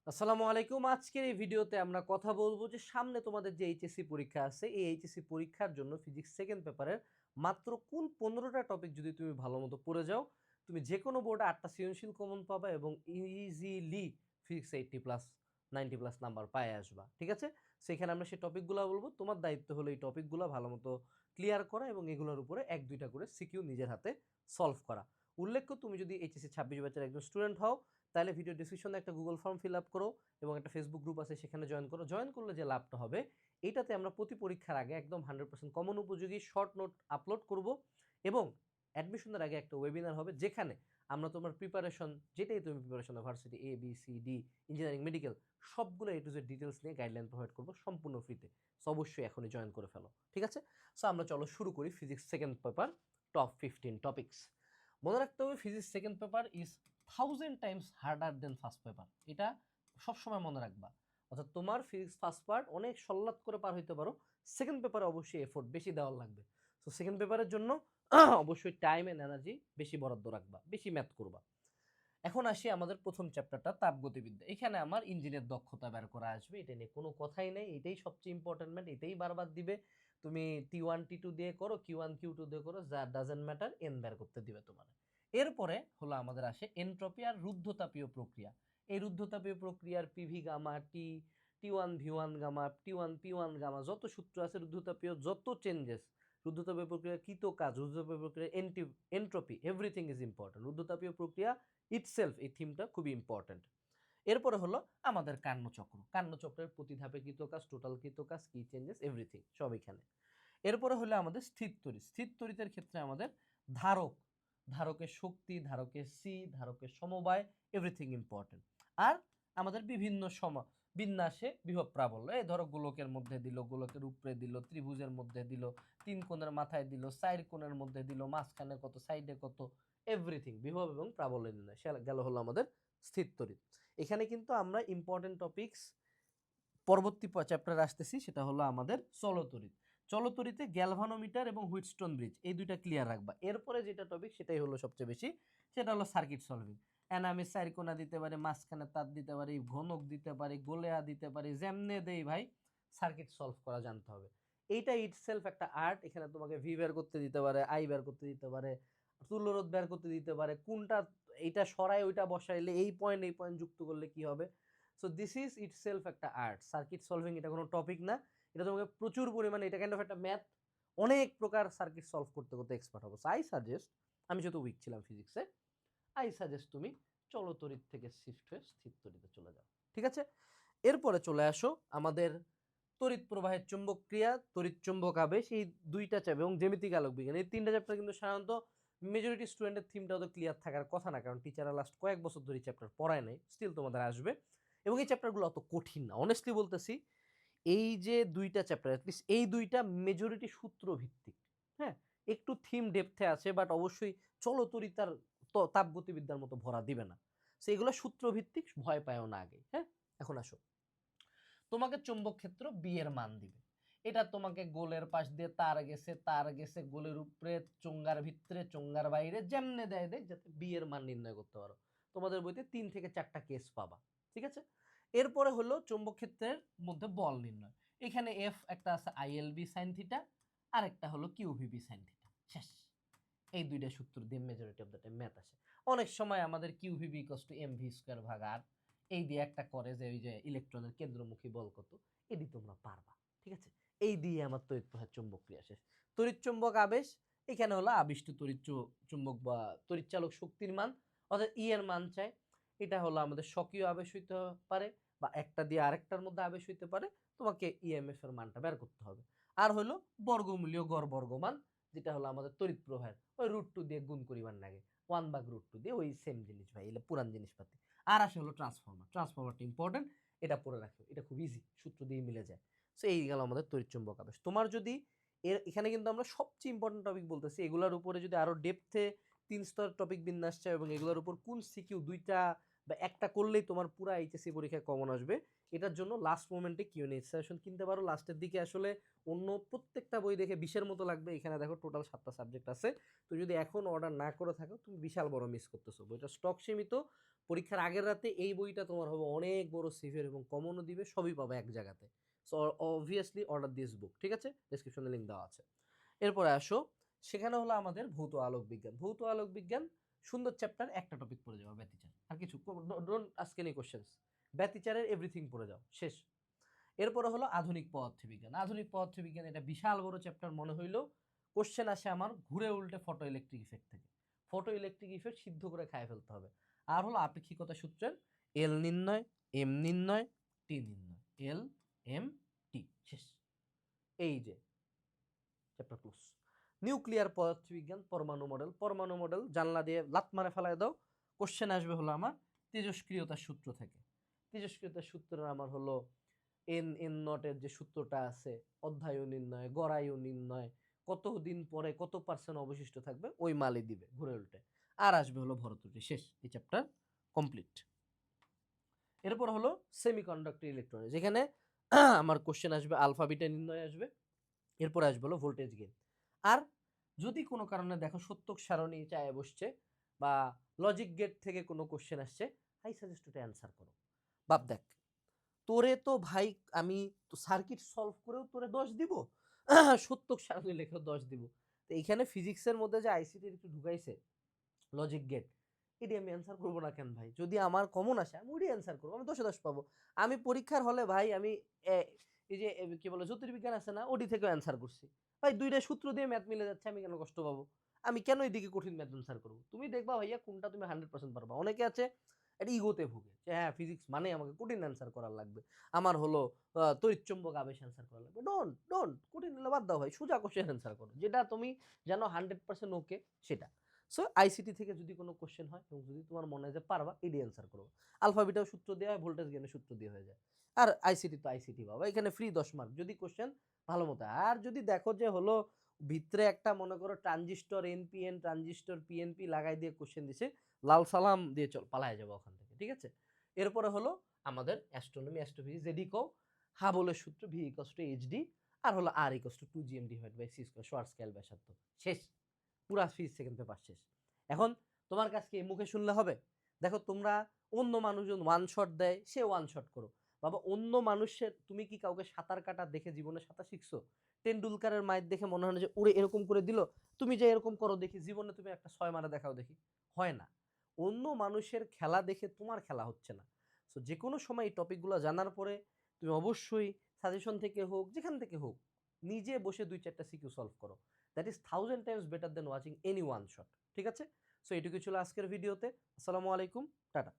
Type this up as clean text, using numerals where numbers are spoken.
আসসালামু আলাইকুম। আজকের এই ভিডিওতে আমরা কথা বলবো যে সামনে তোমাদের যে এইচএসসি পরীক্ষা আছে, এই এইচএসসি পরীক্ষার জন্য ফিজিক্স সেকেন্ড পেপারের মাত্র কোন 15টা টপিক যদি তুমি ভালোমতো পড়ে যাও, তুমি যেকোনো বোর্ডে 8টা সৃজনশীল কমন পাবা এবং easily physics 80 plus 90 plus number পায়ে আসবা। ঠিক আছে? সেখানে আমরা সেই টপিকগুলো বলবো। তোমার দায়িত্ব হলো এই টপিকগুলো ভালোমতো ক্লিয়ার করা এবং এগুলোর উপরে 1-2টা করে সিকিউ নিজের হাতে সলভ করা। উল্লেখ্য, তুমি যদি এইচএসসি 26 ব্যাচের একজন স্টুডেন্ট হও, তাহলে ভিডিও ডিসক্রিপশনে একটা গুগল ফর্ম ফিল আপ করো এবং একটা ফেসবুক গ্রুপ আছে, সেখানে জয়েন করো। জয়েন করলে যে লাভটা হবে, এইটাতে আমরা প্রতি পরীক্ষার আগে একদম 100% কমন উপযোগী শর্ট নোট আপলোড করব এবং অ্যাডমিশনের আগে একটা ওয়েবিনার হবে, যেখানে আমরা তোমার প্রিপারেশন, যেটাই তুমি preparation varsity A B C D, engineering, medical, সবগুলো এ টু জেড ডিটেলস নিয়ে গাইডলাইন প্রোভাইড করবো সম্পূর্ণ ফ্রিতে। সো অবশ্যই এখনই জয়েন করে ফেলো। ঠিক আছে? সো আমরা চলো শুরু করি physics second paper top 15 topics. মনে রাখতে হবে, physics second paper is 1000 Times harder then first paper. এটা সবসময় মনে রাখবা। অর্থাৎ তোমার ফিজিক্স ফার্স্ট পার্ট অনেক সল্লাদ করে পার হইতে পারো, সেকেন্ড পেপারে অবশ্যই এফোর্ট বেশি দেওয়ার লাগবে। তো সেকেন্ড পেপারের জন্য অবশ্যই টাইম এন্ড এনার্জি বেশি বরাদ্দ রাখবা, বেশি ম্যাথ করবা। এখন আসি আমাদের প্রথম চ্যাপ্টারটা, তাপগতিবিদ্যা। এখানে আমার ইঞ্জিনের দক্ষতা বের করা আসবে, এটা নিয়ে কোনো কথাই নেই। এটাই সবচেয়ে ইম্পর্টেন্ট ম্যাথ, এটাই বারবার দিবে। তুমি T1 T2 দিয়ে করো, Q1 Q2 দিয়ে করো, যা ডাজেন্ট ম্যাটার, এন বের করতে দিবে তোমার। এরপরে হলো আমাদের আসে এনট্রপি আর রুদ্ধতাপীয় প্রক্রিয়া। এই রুদ্ধতাপীয় প্রক্রিয়ার PV gamma, T1 V1 gamma, T1 P1 gamma, যত সূত্র আছে রুদ্ধতাপীয়, যত চেঞ্জেস, রুদ্ধতাপীয় প্রক্রিয়ার কৃত কাজ, রুদ্ধতাপীয় প্রক্রিয়ার এন্ট্রপি, এভরিথিং ইজ ইম্পর্টেন্ট। রুদ্ধতাপীয় প্রক্রিয়া ইটসেলফ, এই থিমটা খুবই ইম্পর্টেন্ট। এরপরে হলো আমাদের কান্নচক্র। কান্নচক্রের প্রতি ধাপে কৃত কাজ, টোটাল কৃত কাজ, কি চেঞ্জেস, এভরিথিং সব এখানে। এরপরে হলো আমাদের স্থির তড়িৎ। স্থির তড়িতের ক্ষেত্রে আমাদের ধারক, ধারকের শক্তি, ধারকের সি, ধারকের সমবায়, এভরিথিং ইম্পর্টেন্ট। আর আমাদের বিভিন্ন বিন্যাসে বিভব প্রাবল্য, এই ধরো গোলকের মধ্যে দিল, গোলকের উপরে দিল, ত্রিভুজের মধ্যে দিল, তিন কোণের মাথায় দিল, চার কোণের মধ্যে দিল, মাঝখানে কত, সাইডে কত, এভরিথিং বিভব এবং প্রাবল্য নির্ণয়। সে গেল হলো আমাদের স্থির তড়িৎ। এখানে কিন্তু আমরা ইম্পর্টেন্ট টপিকস পরবর্তী চ্যাপ্টারে আসতেছি, সেটা হলো আমাদের চলতড়িৎ। চলতড়িতে গ্যালভানোমিটার এবং হুইটস্টোন ব্রিজ, এই দুইটা ক্লিয়ার রাখবা। এরপরে যেটা টপিক, সেটাই হলো সবচেয়ে বেশি, সেটা হলো সার্কিট সলভিং। আমি সাইরকোনা দিতে পারি, মাঝখানে তার দিতে পারি, ঘনক দিতে পারি, গোলেয়া দিতে পারি, যেমনে দেই ভাই, সার্কিট সলভ করা জানতে হবে। এইটা ইটসেলফ একটা আর্ট। এখানে তোমাকে ভি বের করতে দিতে পারে, আই বের করতে দিতে পারে, তুল্যরোধ বের করতে দিতে পারে, কোনটা এইটা সরায় ওইটা বসাইলে এই পয়েন্ট যুক্ত করলে কি হবে। সো দিস ইজ ইটসেলফ একটা আর্ট। সার্কিট সলভিং এটা কোনো টপিক না, এটা তোমাকে প্রচুর পরিমাণে, এটা কাইন্ড অফ একটা ম্যাথ, অনেক প্রকার সার্কিট সলভ করতে করতে এক্সপার্ট হবো। আই সাজেস্ট, আমি যেহেতু উইক ছিলাম ফিজিক্সে, আই সাজেস্ট তুমি চলতড়িৎ থেকে শিফট হয়ে স্থির তড়িতে চলে যাও। ঠিক আছে? এরপরে চলে আসো আমাদের তড়িৎ প্রবাহের চুম্বক ক্রিয়া, তড়িৎ চুম্বক আবেশ, এই দুইটা চ্যাপ্টার এবং জ্যামিতিক আলোক বিজ্ঞান, এই তিনটা চ্যাপ্টার কিন্তু সাধারণত মেজরিটি স্টুডেন্টের থিমটা তো ক্লিয়ার থাকার কথা না, কারণ টিচাররা লাস্ট কয়েক বছর ধরে চ্যাপ্টার পড়ায় নাই। স্টিল তোমাদের আসবে এবং এই চ্যাপ্টারগুলো অত কঠিন না, অনেস্টলি বলতেছি। এই যে দুইটা চ্যাপ্টার, অ্যাটলিস্ট এই দুইটা মেজরিটি সূত্র ভিত্তিক। হ্যাঁ, একটু থিম ডেপথে আছে, বাট অবশ্যই চলতরিতার তাপগতিবিদ্যার মতো ভরা দিবে না। সো এগুলো সূত্র ভিত্তিক, ভয় পায়ও না আগে। হ্যাঁ, এখন আসো, তোমাকে চুম্বক ক্ষেত্র বি এর মান দিবে। এটা তোমাকে গোলের পাশ দিয়ে তার গেছে, তার গেছে, গোলের উপরে, চোঙ্গার ভিতরে, চোঙ্গার বাইরে, যেমনে দেয় দেয়, যাতে বি এর মান নির্ণয় করতে পারো। তোমাদের বইতে 3 থেকে 4টা কেস পাবা। ঠিক আছে? এরপরে হলো চুম্বক ক্ষেত্রের মধ্যে বল নির্ণয়। এখানে এফ একটা আছে আইএলবি সাইন থিটা, আর একটা হলো কিউভিবি সাইন থিটা। শেষ। এই দুইটা সূত্র দিয়ে majority of the time math আসে। অনেক সময় আমাদের কিউভিবি ইকুয়ালস টু এমভি স্কয়ার ভাগ আর, এই দিয়ে একটা করে যে ওই যে ইলেকট্রনের কেন্দ্রমুখী বল কত, এটি তোমরা পারবা। ঠিক আছে? এই দিয়ে আমার তড়িৎ প্রবাহের চুম্বক ক্রিয়া শেষ। তড়িৎ চুম্বক আবেশ, এখানে হলো আবিষ্ট তড়িৎ চুম্বক বা তড়িৎচালক শক্তির মান, অর্থাৎ ই এর মান চাই। এটা হলো আমাদের স্বকীয় আবেশ হইতে পারে, বা একটা দিয়ে আরেকটার মধ্যে আবেশ হইতে পারে। তোমাকে ইএমএফ এর মানটা বের করতে হবে। আর হলো বর্গমূলীয় গড় বর্গমান, যেটা হলো আমাদের তড়িৎ প্রবাহের, ওই √2 দিয়ে গুণ করিবার লাগে, 1/√2 দিয়ে, ওই সেম জিনিস ভাই, এগুলো পুরান জিনিসপাতি। আর আসে হলো ট্রান্সফর্মার। ট্রান্সফর্মারটা ইম্পর্টেন্ট, এটা পড়ে রাখো, এটা খুব ইজি, সূত্র দিয়ে মিলে যায়। সো এই গেল আমাদের তড়িৎচুম্বক আবেশ। তোমার যদি এখানে কিন্তু আমরা সবচেয়ে ইম্পর্টেন্ট টপিক বলতেছি, এগুলোর উপরে যদি আরো ডেপথে 3 স্তর টপিক বিন্যাস চাই এবং এগুলোর উপর কোন সিকিউ দুইটা বা একটা করলেই তোমার পুরো এইচএসসি পরীক্ষায় কমন আসবে, এটার জন্য লাস্ট মোমেন্টে কিউএনএ সেশন কিনতে পারো। লাস্টের দিকে আসলে অন্য প্রত্যেকটা বই দেখে 20-এর মতো লাগবে, এখানে দেখো টোটাল 7টা সাবজেক্ট আছে। তো যদি এখন অর্ডার না করে থাকো, তুমি বিশাল বড় মিস করতেছো। বইটা স্টক সীমিত, পরীক্ষার আগের রাতে এই বইটা তোমার হবে অনেক বড় সিভিয়ার এবং কমনও দিবে, সবই পাবে এক জায়গাতে। So obviously order this book, ঠিক আছে? ডেসক্রিপশনে লিঙ্ক দেওয়া আছে। এরপরে আসো, সেখানে হলো আমাদের ভৌত আলোক বিজ্ঞান। ভৌত আলোক বিজ্ঞান সুন্দর চ্যাপ্টার, একটা টপিক পড়ে যাও ব্যতিচার, আর কিছু ডোন্ট আস্ক এনি কোশ্চেন্স। ব্যতিচারের এভরিথিং পড়ে যাও, শেষ। এরপরে হলো আধুনিক পদার্থবিজ্ঞান। আধুনিক পদার্থবিজ্ঞান এটা বিশাল বড় চ্যাপ্টার মনে হইলো, কোশ্চেন আসে আমার ঘুরে উল্টে ফটো ইলেকট্রিক ইফেক্ট থেকে। ফটো ইলেকট্রিক ইফেক্ট সিদ্ধ করে খায় ফেলতে হবে। আর হলো আপেক্ষিকতা সূত্রের এল নির্ণয়, এম নির্ণয়, টি নির্ণয়, এল এম টি, শেষ। এই যে চ্যাপ্টার ক্লোজ। নিউক্লিয়ার পদার্থবিজ্ঞান, পরমাণু মডেল। পরমাণু মডেল জানলা দিয়ে লাত মারে ফেলায় দাও, কোশ্চেন আসবে হলো আমার তেজস্ক্রিয়তার সূত্র থেকে। তেজস্ক্রিয়তার সূত্রের আমার হলো এন এন নটের যে সূত্রটা আছে, অধ্যায়ু নির্ণয়, গড়ায়ু নির্ণয়, কতদিন পরে কত পার্সেন্ট অবশিষ্ট থাকবে, ওই মালি দিবে ঘুরে উল্টে। আর আসবে হলো ভরতুটি, শেষ। এই চ্যাপ্টার কমপ্লিট। এরপর হলো সেমিকন্ডাক্টর ইলেকট্রনিক্স, যেখানে আমার কোশ্চেন আসবে আলফা বিটা নির্ণয় আসবে। এরপর আসবে হলো ভোল্টেজ গেইন। আর যদি কোনো কারণে দেখো সত্যক সারণী চায় বসছে বা লজিক গেট থেকে কোনো কোশ্চেন আসছে, আই সাজেস্ট টু অ্যান্সার করো। বাপ দেখ, তোরে তো ভাই আমি তো সার্কিট সলভ করেও তোরে 10 দিব, সত্যক সারণী লেখেও 10 দিব। তো এইখানে ফিজিক্সের মধ্যে যে আইসিটি একটু ঢুকাইছে লজিক গেট, এটি আমি অ্যান্সার করবো না কেন ভাই? যদি আমার কমন আসে আমি ওইটাই অ্যান্সার করবো, আমি 10-10 পাবো। আমি পরীক্ষার হলে ভাই আমি এই যে কি বলে জ্যোতির্বিজ্ঞান আছে না, ওটি থেকেও অ্যান্সার করছি ভাই, দুইটা সূত্র দিয়ে ম্যাথ মিলে যাচ্ছে, আমি কেন কষ্ট পাবো? আমি কেন এইদিকে কঠিন ম্যাথ অ্যান্সার করবো? তুমি দেখবা ভাইয়া কোনটা তুমি 100% পারবা। অনেকে আছে এটা ইগোতে ভুগে যে হ্যাঁ ফিজিক্স মানে আমাকে কঠিন অ্যান্সার করার লাগবে, আমার হলো তড়িৎচুম্বক আবেশ অ্যান্সার করা লাগবে। ডোন্ট ডোন্ট কঠিন হলে বাদ দাও ভাই, সোজা কোশ্চেন অ্যান্সার করো, যেটা তুমি জানো 100% ওকে সেটা। সো আইসিটি থেকে যদি কোনো কোশ্চেন হয় এবং যদি তোমার মনে হয় যে পারবা, এডি অ্যান্সার করো। আলফাবিটাও সূত্র দেওয়া হয়, ভোল্টেজ জ্ঞানের সূত্র দিয়ে হয়ে যায়। আর আইসিটি তো আইসিটি বাবা, এখানে ফ্রি 10 মার্ক যদি কোশ্চেন ভালো মতো। আর যদি দেখো যে হলো ভিতরে একটা মনে করো ট্রানজিস্টর এনপিএন ট্রানজিস্টর পিএনপি লাগাই দিয়ে কোশ্চেন দিছে, লাল সালাম দিয়ে চল পালায় যাবো ওখান থেকে, ঠিক আছে? এরপরে হলো আমাদের অ্যাস্ট্রোনমি অ্যাস্ট্রোফিজিক্স, যেডি কো হাবলের সূত্র ভি ইকুয়ালস টু এইচডি, আর হলো R equals to 2gm divide by C square, শর্টস্কেল ব্যাসার্ধ, শেষ। পুরা ফিজিক্স সেকেন্ড পেপার শেষ। এখন তোমার কাছে মুখে শুনলে হবে? দেখো তোমরা অন্য মানুষজন ওয়ান শট দেয়, সে ওয়ান শট করো বাবা। অন্য মানুষের, তুমি কি কাউকে সাঁতার কাটা দেখে জীবনে সাঁতার শিখছো? টেন্ডুলকারের মায়ের দেখে মনে হয় না যে ওরে এরকম করে দিল, তুমি যে এরকম করো দেখি, জীবনে তুমি একটা 6 মারা দেখাও দেখি, হয় না। অন্য মানুষের খেলা দেখে তোমার খেলা হচ্ছে না। সো যে কোনো সময় এই টপিকগুলো জানার পরে তুমি অবশ্যই সাজেশন থেকে হোক, যেখান থেকে হোক, নিজে বসে 2-4টা সিকিউ সলভ করো। That is 1000 Times better then watching any one shot, ঠিক আছে? সো এটুকু ছিল আজকের ভিডিওতে। আসসালামু আলাইকুম, টাটা।